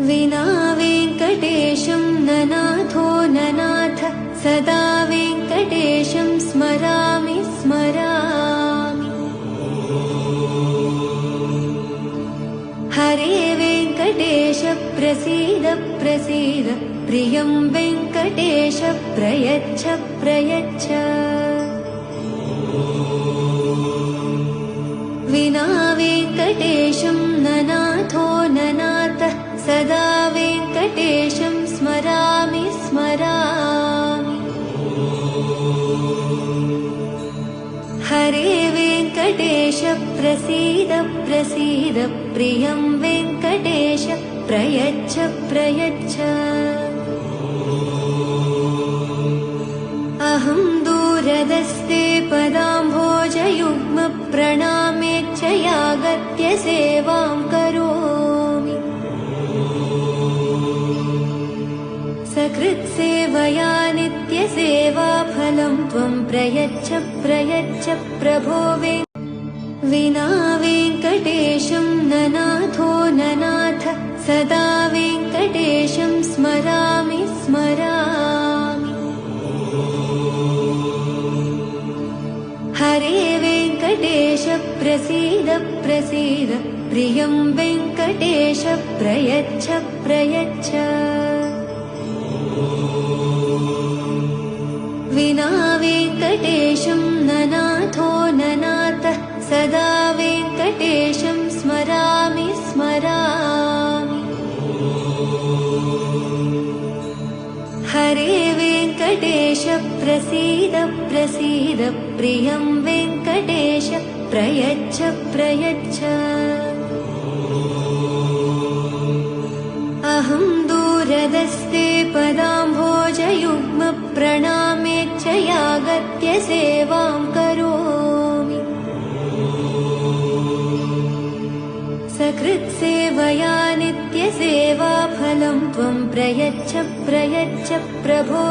विना वेङ्कटेशं ननाथो ननाथ सदा वेङ्कटेशं स्मरामि स्मरामि। हरे वेङ्कटेश प्रसीद प्रसीद प्रियं वेङ्कटेश प्रयच्छ प्रयच्छ। विना वेङ्कटेशं ननाथो ननाथः सदा वेङ्कटेशं स्मरामि स्मरामि। हरे वेङ्कटेश प्रसीद प्रसीद प्रियं वेङ्कटेश प्रयच्छ प्रयच्छ। अहं दूरदस्ते पदाम्भोजयुग्म प्रणामेच्च यागत्य सेवां करोमि। सकृत्सेवया नित्यसेवाफलं त्वं प्रयच्छ प्रयच्छ प्रभो विना वेङ्कटेशं ननाथो ननाथ सदा वेङ्कटेशं स्मरामि स्मरामि। हरे वेङ्कटेश प्रसीद प्रसीद प्रियं वेङ्कटेश प्रयच्छ प्रयच्छ। विना वेङ्कटेशं ननाथो ननाथः सदा वेङ्कटेशं स्मरामि स्मरामि। हरे वेङ्कटेश प्रसीद प्रसीद प्रियं वेङ्कटेश प्रयच्छ प्रयच्छ। अहं दूरदस्ते पदाम्भोजयुग्म प्रणामेच्च यागत्य सेवां करोमि। सकृत्सेवया नित्यसेवाफलं त्वं प्रयच्छ प्रयच्छ प्रभो